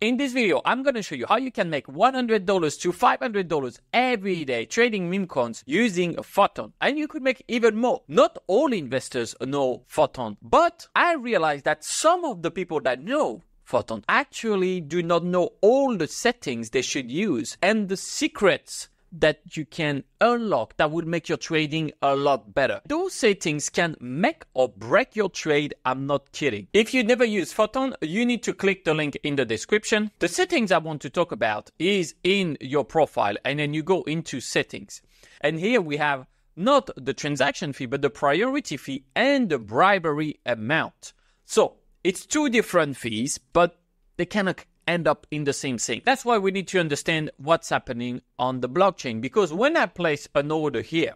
In this video, I'm going to show you how you can make $100 to $500 every day trading meme coins using Photon. And you could make even more. Not all investors know Photon, but I realized that some of the people that know Photon actually do not know all the settings they should use and the secrets that you can unlock that will make your trading a lot better. Those settings can make or break your trade. I'm not kidding. If you never use Photon, you need to click the link in the description. The settings I want to talk about is in your profile, and then you go into settings. And here we have not the transaction fee, but the priority fee and the bribery amount. So it's two different fees, but they cannot end up in the same thing. That's why we need to understand what's happening on the blockchain. Because when I place an order here,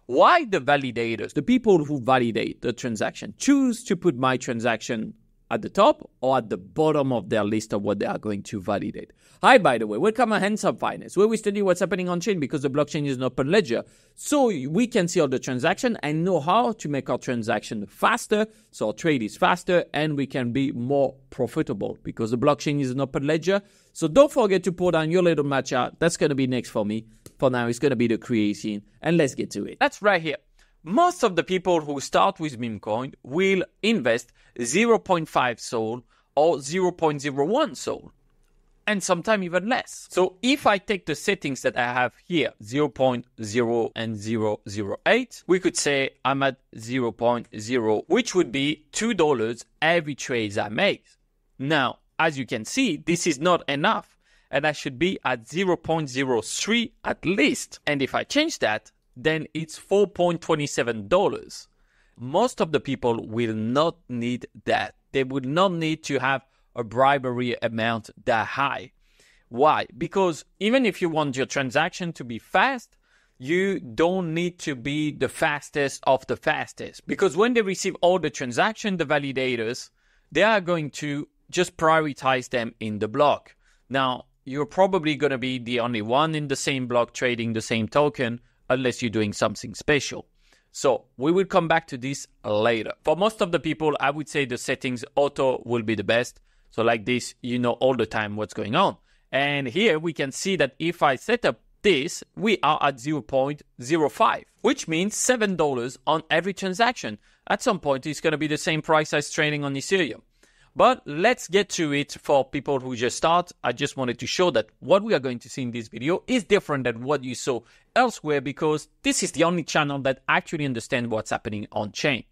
why the validators, the people who validate the transaction, choose to put my transaction at the top or at the bottom of their list of what they are going to validate? Hi, by the way, welcome to Hands Up Finance, where we study what's happening on chain because the blockchain is an open ledger. So we can see all the transaction and know how to make our transaction faster. So our trade is faster and we can be more profitable because the blockchain is an open ledger. So don't forget to pour down your little matcha. That's going to be next for me. For now, it's going to be the creation. And let's get to it. That's right here. Most of the people who start with Memecoin will invest 0.5 Sol or 0.01 Sol, and sometimes even less. So if I take the settings that I have here, 0.0 and 0.008, we could say I'm at 0.0, which would be $2 every trade I make. Now, as you can see, this is not enough, and I should be at 0.03 at least. And if I change that, then it's $4.27. Most of the people will not need that. They will not need to have a bribery amount that high. Why? Because even if you want your transaction to be fast, you don't need to be the fastest of the fastest. Because when they receive all the transaction, the validators, they are going to just prioritize them in the block. Now, you're probably going to be the only one in the same block trading the same token, unless you're doing something special. So we will come back to this later. For most of the people, I would say the settings auto will be the best. So like this, you know all the time what's going on. And here we can see that if I set up this, we are at 0.05, which means $7 on every transaction. At some point, it's going to be the same price as trading on Ethereum. But let's get to it for people who just start. I just wanted to show that what we are going to see in this video is different than what you saw elsewhere because this is the only channel that actually understands what's happening on chain.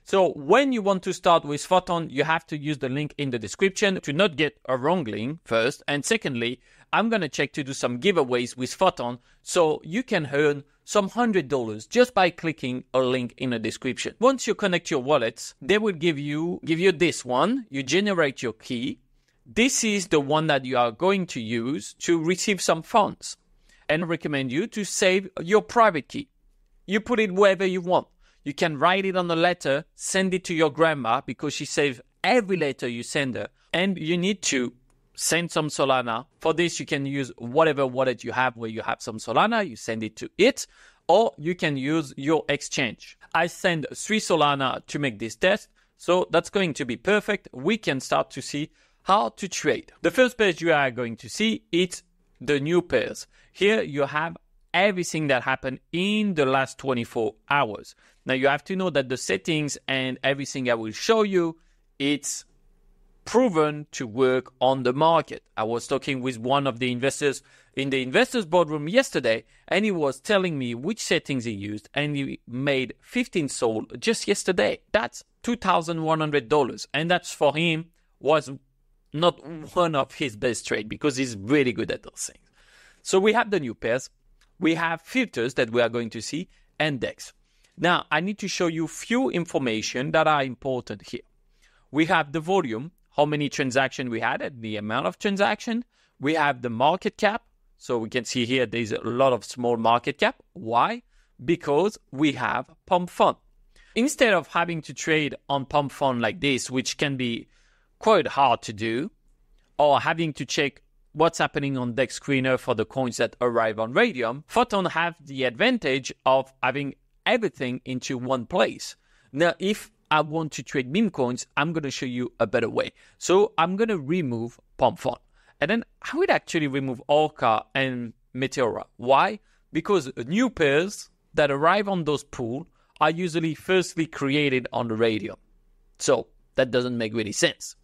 So when you want to start with Photon, you have to use the link in the description to not get a wrong link first. And secondly, I'm going to check to do some giveaways with Photon so you can earn some $100 just by clicking a link in the description. Once you connect your wallets, they will give you this one. You generate your key. This is the one that you are going to use to receive some funds. And I recommend you to save your private key. You put it wherever you want. You can write it on a letter, send it to your grandma because she saves every letter you send her. And you need to send some Solana. For this, you can use whatever wallet you have where you have some Solana. You send it to it, or you can use your exchange. I send 3 Solana to make this test. So that's going to be perfect. We can start to see how to trade. The first page you are going to see is the new pairs. Here you have everything that happened in the last 24 hours. Now you have to know that the settings and everything I will show you, it's proven to work on the market. I was talking with one of the investors in the investors boardroom yesterday, and he was telling me which settings he used, and he made 15 Sol just yesterday. That's $2,100, and that's for him was not one of his best trade because he's really good at those things. So we have the new pairs. We have filters that we are going to see and DEX. Now, I need to show you few information that are important here. We have the volume, how many transactions we had and the amount of transaction. We have the market cap. So we can see here there's a lot of small market cap. Why? Because we have pump fund. Instead of having to trade on pump fund like this, which can be quite hard to do, or having to check what's happening on DEX Screener for the coins that arrive on Radium, Photon have the advantage of having everything into one place. Now, if I want to trade meme coins, I'm going to show you a better way. So I'm going to remove Photon. And then I would actually remove Orca and Meteora. Why? Because new pairs that arrive on those pools are usually firstly created on the Radium. So that doesn't make really sense.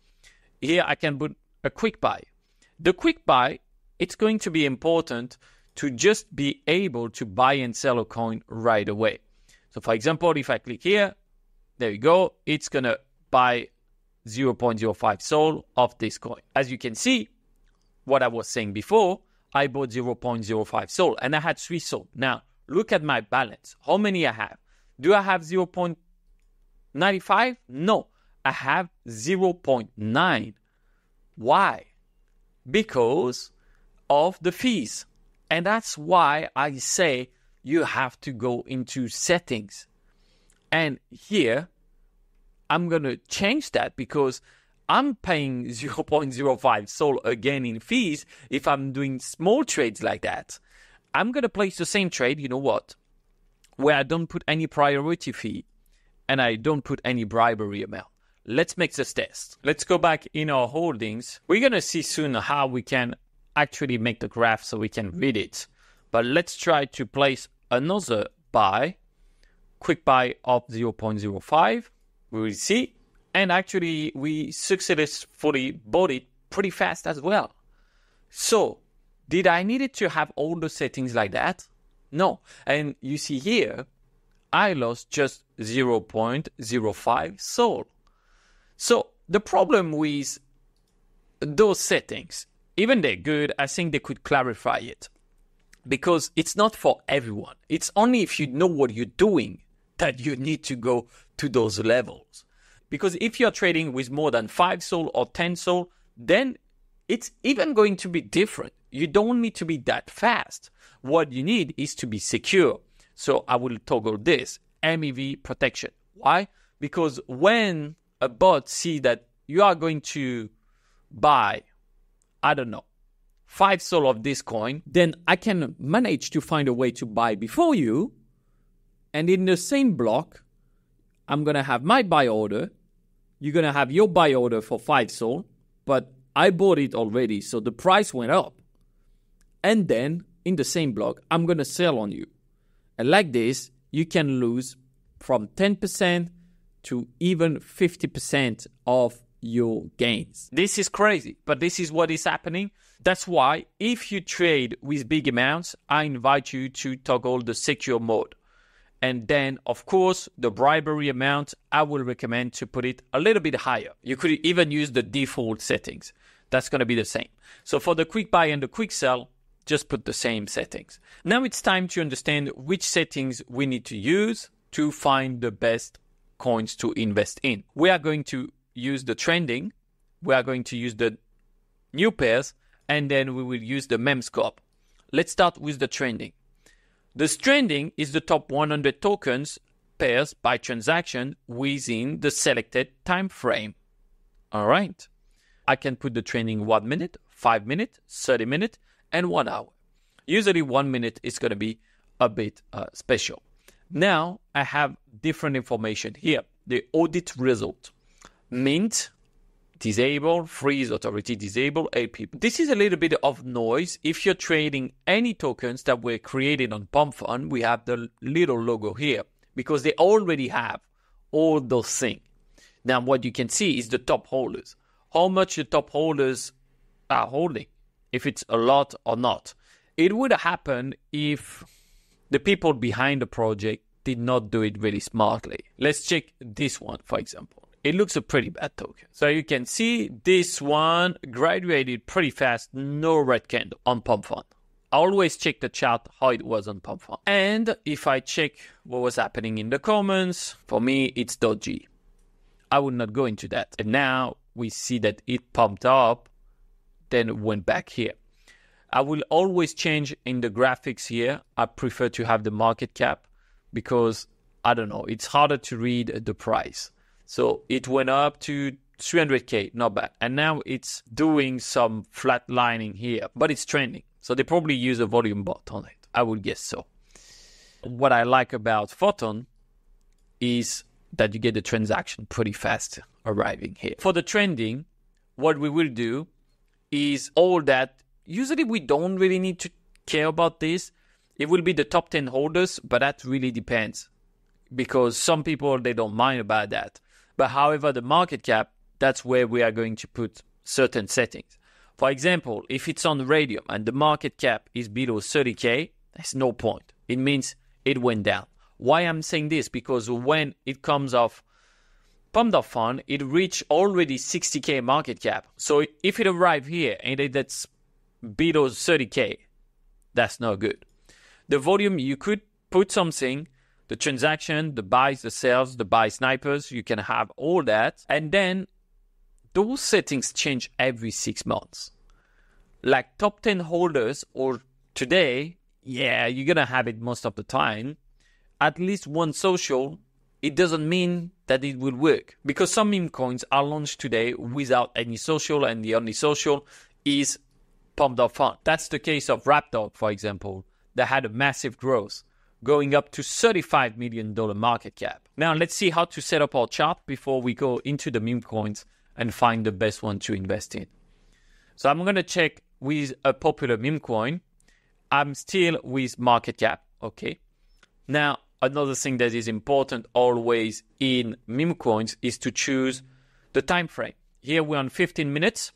Here I can put a quick buy. The quick buy, it's going to be important to just be able to buy and sell a coin right away. So for example, if I click here, there you go, it's going to buy 0.05 Sol of this coin. As you can see, what I was saying before, I bought 0.05 Sol and I had 3 Sol. Now, look at my balance. How many I have? Do I have 0.95? No, I have 0.9. Why? Because of the fees. And that's why I say you have to go into settings. And here, I'm going to change that because I'm paying 0.05 Sol again in fees if I'm doing small trades like that. I'm going to place the same trade, you know what, where I don't put any priority fee and I don't put any bribery amount. Let's make this test. Let's go back in our holdings. We're going to see soon how we can actually make the graph so we can read it. But let's try to place another buy, quick buy of 0.05. We will see. And actually, we successfully bought it pretty fast as well. So, did I need it to have all the settings like that? No. And you see here, I lost just 0.05 Sol. So, the problem with those settings, even they're good, I think they could clarify it. Because it's not for everyone. It's only if you know what you're doing that you need to go to those levels. Because if you're trading with more than 5 Sol or 10 Sol, then it's even going to be different. You don't need to be that fast. What you need is to be secure. So I will toggle this, MEV protection. Why? Because when a bot sees that you are going to buy, I don't know, 5 Sol of this coin, then I can manage to find a way to buy before you. And in the same block, I'm going to have my buy order. You're going to have your buy order for 5 Sol, but I bought it already, so the price went up. And then, in the same block, I'm going to sell on you. And like this, you can lose from 10% to even 50% of your gains. This is crazy, but this is what is happening. That's why, if you trade with big amounts, I invite you to toggle the secure mode. And then, of course, the bribery amount, I will recommend to put it a little bit higher. You could even use the default settings. That's going to be the same. So for the quick buy and the quick sell, just put the same settings. Now it's time to understand which settings we need to use to find the best coins to invest in. We are going to use the trending. We are going to use the new pairs. And then we will use the Memscope. Let's start with the trending. The trending is the top 100 tokens pairs by transaction within the selected time frame. All right. I can put the trending 1 minute, 5 minutes, 30 minutes, and 1 hour. Usually 1 minute is going to be a bit special. Now I have different information here. The audit result. Mint, disable, freeze, authority, disable, AP. This is a little bit of noise. If you're trading any tokens that were created on Photon, we have the little logo here because they already have all those things. Now, what you can see is the top holders. How much the top holders are holding, if it's a lot or not. It would happen if the people behind the project did not do it really smartly. Let's check this one, for example. It looks a pretty bad token. So you can see this one graduated pretty fast, no red candle on Photon. I always check the chart how it was on Photon. And if I check what was happening in the comments, for me, it's dodgy. I would not go into that. And now we see that it pumped up, then went back here. I will always change in the graphics here. I prefer to have the market cap because, I don't know, it's harder to read the price. So it went up to 300K, not bad. And now it's doing some flat lining here, but it's trending. So they probably use a volume bot on it. I would guess so. What I like about Photon is that you get the transaction pretty fast arriving here. For the trending, what we will do is all that. Usually we don't really need to care about this. It will be the top 10 holders, but that really depends because some people, they don't mind about that. But however, the market cap, that's where we are going to put certain settings. For example, if it's on Radium and the market cap is below 30K, there's no point. It means it went down. Why I'm saying this? Because when it comes off Pump.Fun, it reached already 60K market cap. So if it arrived here and that's below 30K, that's not good. The volume, you could put something, the transaction, the buys, the sells, the buy snipers, you can have all that. And then those settings change every 6 months. Like top 10 holders or today, yeah, you're going to have it most of the time. At least one social, it doesn't mean that it will work. Because some meme coins are launched today without any social, and the only social is Pump.Fun. That's the case of Rapdog, for example, that had a massive growth, going up to $35 million market cap. Now, let's see how to set up our chart before we go into the meme coins and find the best one to invest in. So I'm going to check with a popular meme coin. I'm still with market cap, okay? Now, another thing that is important always in meme coins is to choose the time frame. Here we're on 15 minutes.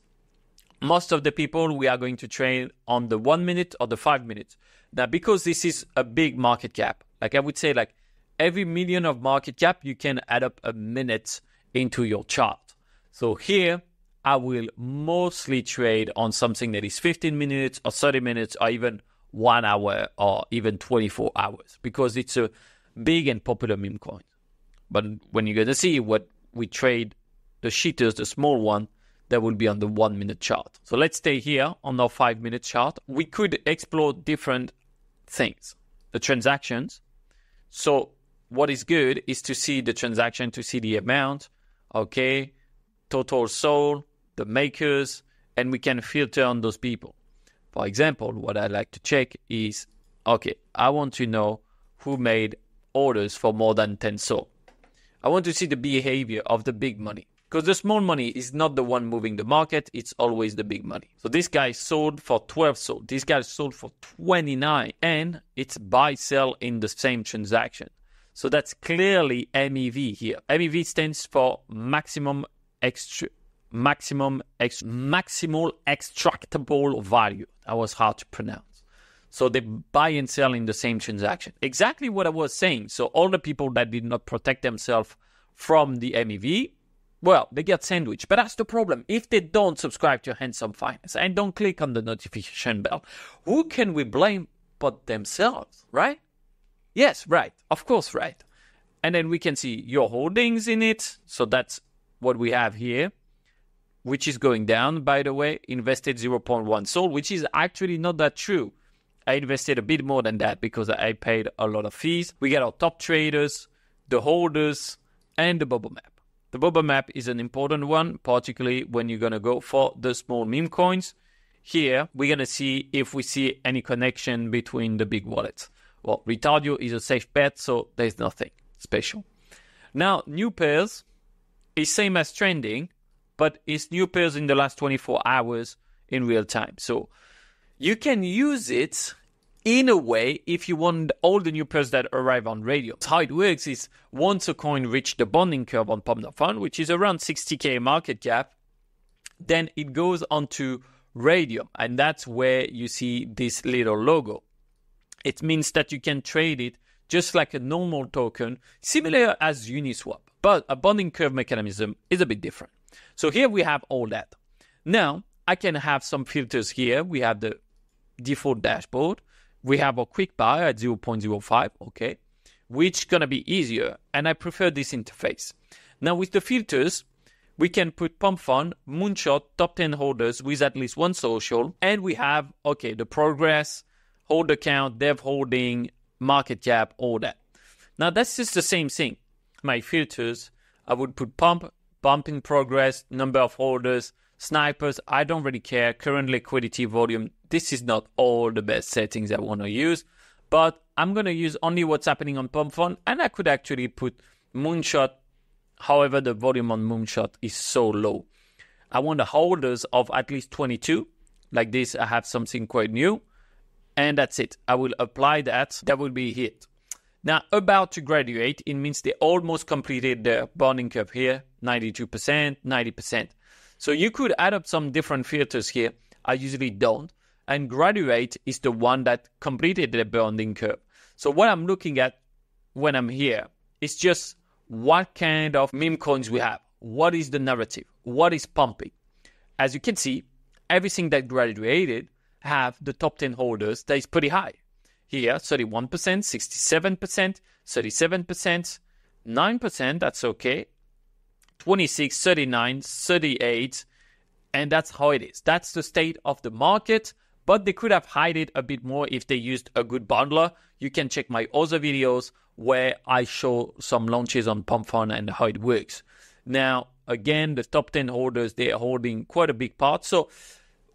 Most of the people, we are going to trade on the 1 minute or the 5 minutes. Now, because this is a big market cap, like I would say, like every million of market cap, you can add up a minute into your chart. So here, I will mostly trade on something that is 15 minutes or 30 minutes or even 1 hour or even 24 hours because it's a big and popular meme coin. But when you're going to see what we trade, the cheaters, the small one, that will be on the 1 minute chart. So let's stay here on our 5 minute chart. We could explore different things, the transactions. So what is good is to see the transaction, to see the amount, okay, total sold, the makers, and we can filter on those people. For example, what I like to check is, okay, I want to know who made orders for more than 10 sold. I want to see the behavior of the big money. Because the small money is not the one moving the market, it's always the big money. So this guy sold for 12 sold, this guy sold for 29, and it's buy-sell in the same transaction. So that's clearly MEV here. MEV stands for maximal extractable value. That was hard to pronounce. So they buy and sell in the same transaction. Exactly what I was saying. So all the people that did not protect themselves from the MEV, well, they get sandwiched. But that's the problem. If they don't subscribe to Handsome Finance and don't click on the notification bell, who can we blame but themselves, right? Yes, right. Of course, right. And then we can see your holdings in it. So that's what we have here, which is going down, by the way. Invested 0.1 sold, which is actually not that true. I invested a bit more than that because I paid a lot of fees. We get our top traders, the holders, and the bubble map. The bubble map is an important one, particularly when you're going to go for the small meme coins. Here, we're going to see if we see any connection between the big wallets. Well, Retardio is a safe bet, so there's nothing special. Now, new pairs is same as trending, but it's new pairs in the last 24 hours in real time. So you can use it in a way if you want all the new pairs that arrive on Radium. How it works is once a coin reaches the bonding curve on Pump.Fun, which is around 60K market cap, then it goes onto Radium. And that's where you see this little logo. It means that you can trade it just like a normal token, similar as Uniswap. But a bonding curve mechanism is a bit different. So here we have all that. Now, I can have some filters here. We have the default dashboard. We have a quick buy at 0.05, okay, which going to be easier. And I prefer this interface. Now, with the filters, we can put Pump Fund, Moonshot, top 10 holders with at least one social. And we have, okay, the progress, holder count, dev holding, market cap, all that. Now, that's just the same thing. My filters, I would put pump in progress, number of holders, snipers. I don't really care. Current liquidity volume. This is not all the best settings I want to use, but I'm going to use only what's happening on Pump Fund, and I could actually put Moonshot However, the volume on Moonshot is so low. I want the holders of at least 22. Like this, I have something quite new. And that's it. I will apply that. That will be it. Now, about to graduate, it means they almost completed their bonding curve here. 92%, 90%. So you could add up some different filters here. I usually don't. And graduate is the one that completed the bonding curve. So what I'm looking at when I'm here is just what kind of meme coins we have. What is the narrative? What is pumping? As you can see, everything that graduated have the top 10 holders that is pretty high. Here, 31%, 67%, 37%, 9%, that's okay. 26, 39, 38, and that's how it is. That's the state of the market, but they could have hid it a bit more if they used a good bundler. You can check my other videos where I show some launches on Photon and how it works. Now, again, the top 10 holders, they are holding quite a big part. So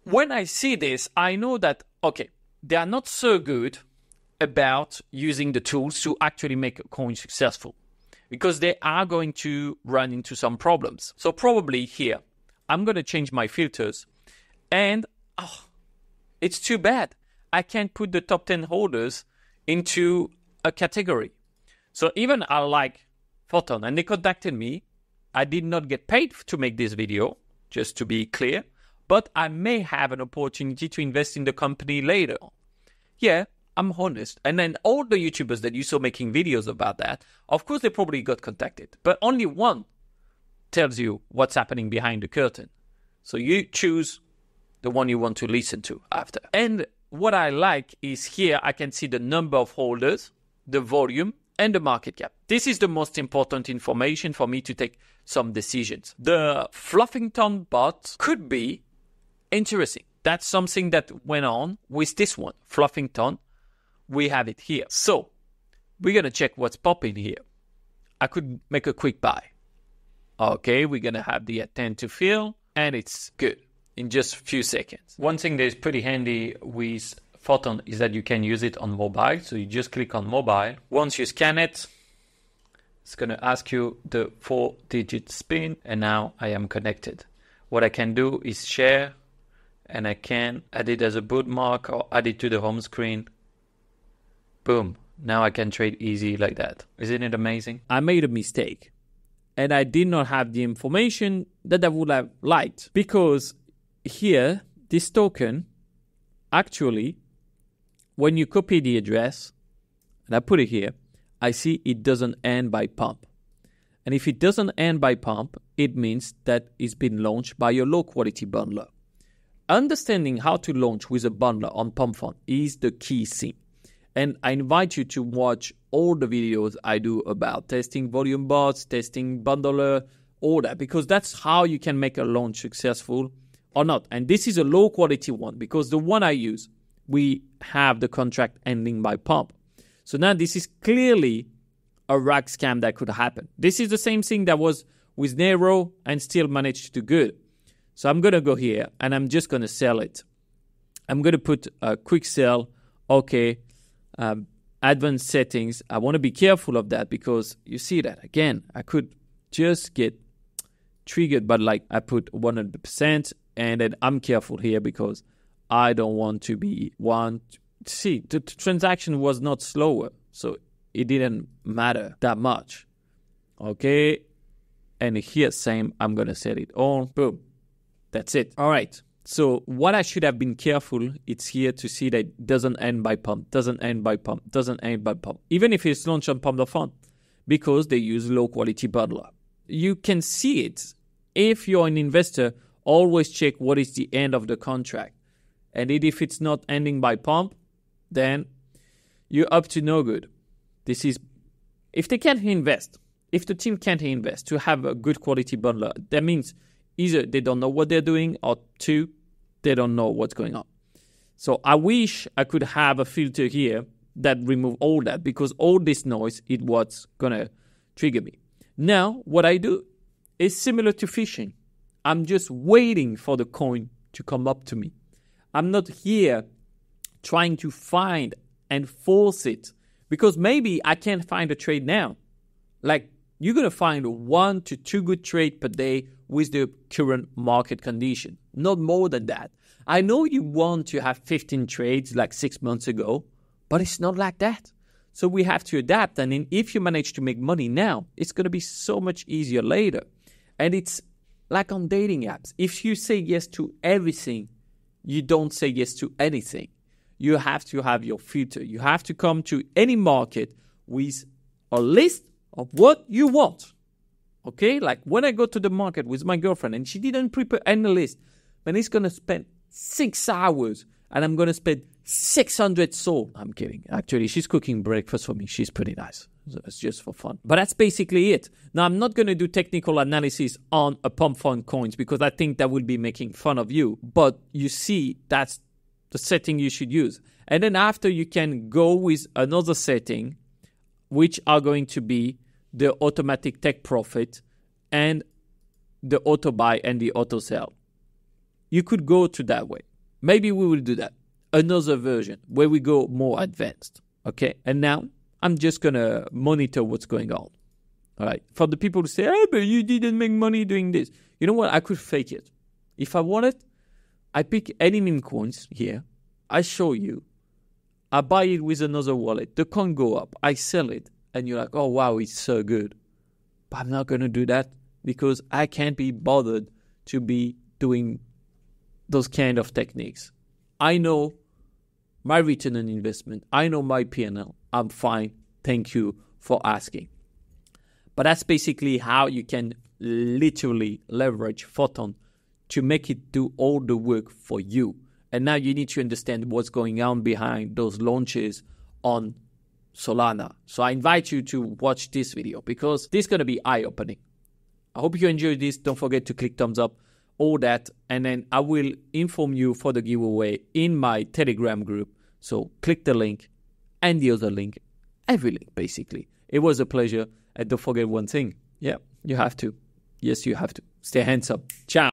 when I see this, I know that, okay, they are not so good about using the tools to actually make a coin successful because they are going to run into some problems. So probably here, I'm going to change my filters and it's too bad. I can't put the top 10 holders into a category. So even I like Photon and they contacted me. I did not get paid to make this video, just to be clear, but I may have an opportunity to invest in the company later. Yeah, I'm honest. And then all the YouTubers that you saw making videos about that, of course, they probably got contacted, but only one tells you what's happening behind the curtain. So you choose the one you want to listen to after. And what I like is here, I can see the number of holders, the volume, and the market cap. This is the most important information for me to take some decisions. The Fluffington bot could be interesting. That's something that went on with this one, Fluffington. We have it here. So we're going to check what's popping here. I could make a quick buy. Okay, we're going to have the attend to fill, and it's good in just a few seconds. One thing that is pretty handy with Photon is that you can use it on mobile. So you just click on mobile. Once you scan it, it's going to ask you the 4-digit spin, and now I am connected. What I can do is share, and I can add it as a bookmark or add it to the home screen. Boom. Now I can trade easy like that. Isn't it amazing? I made a mistake, and I did not have the information that I would have liked, because here, this token, actually, when you copy the address, and I put it here, I see it doesn't end by pump. And if it doesn't end by pump, it means that it's been launched by a low-quality bundler. Understanding how to launch with a bundler on Photon is the key thing. And I invite you to watch all the videos I do about testing volume bots, testing bundler, all that, because that's how you can make a launch successful or not. And this is a low-quality one, because the one I use, we have the contract ending by pump. So now this is clearly a rag scam that could happen. This is the same thing that was with Nero and still managed to do good. So I'm going to go here and I'm just going to sell it. I'm going to put a quick sell. Okay. Advanced settings. I want to be careful of that, because you see that again, I could just get triggered, but like I put 100%, and then I'm careful here because I don't want to be one. See, the transaction was not slower, so it didn't matter that much. Okay. And here, same, I'm going to set it on. Boom. That's it. All right. So what I should have been careful, it's here to see that it doesn't end by pump, doesn't end by pump, doesn't end by pump. Even if it's launched on Pump.fun, because they use low quality bundler. You can see it. If you're an investor, always check what is the end of the contract. And if it's not ending by pump, then you're up to no good. This is, if they can't invest, if the team can't invest to have a good quality bundler, that means either they don't know what they're doing, or two, they don't know what's going on. So I wish I could have a filter here that remove all that, because all this noise is what's going to trigger me. Now, what I do is similar to fishing. I'm just waiting for the coin to come up to me. I'm not here trying to find and force it, because maybe I can't find a trade now. Like you're going to find 1 to 2 good trades per day with the current market condition. Not more than that. I know you want to have 15 trades like 6 months ago, but it's not like that. So we have to adapt. And then if you manage to make money now, it's going to be so much easier later. And it's like on dating apps. If you say yes to everything, you don't say yes to anything. You have to have your filter. You have to come to any market with a list of what you want. Okay? Like when I go to the market with my girlfriend and she didn't prepare any list, then it's going to spend 6 hours and I'm going to spend 600 soul. I'm kidding. Actually, she's cooking breakfast for me. She's pretty nice. It's just for fun. But that's basically it. Now, I'm not going to do technical analysis on a pump fund coins because I think that would be making fun of you. But you see, that's the setting you should use. And then after, you can go with another setting, which are going to be the automatic take profit and the auto buy and the auto sell. You could go to that way. Maybe we will do that. Another version where we go more advanced. Okay. And now I'm just going to monitor what's going on. All right. For the people who say, oh, but you didn't make money doing this. You know what? I could fake it. If I wanted, I pick any meme coins here. I show you. I buy it with another wallet. The coin go up. I sell it. And you're like, oh, wow, it's so good. But I'm not going to do that because I can't be bothered to be doing those kind of techniques. I know my return on investment. I know my P&L. I'm fine. Thank you for asking. But that's basically how you can literally leverage Photon to make it do all the work for you. And now you need to understand what's going on behind those launches on Solana. So I invite you to watch this video because this is going to be eye-opening. I hope you enjoyed this. Don't forget to click thumbs up, all that. And then I will inform you for the giveaway in my Telegram group. So click the link and the other link, every link basically. It was a pleasure. And don't forget one thing. Yeah, you have to. Yes, you have to. Stay handsome. Ciao.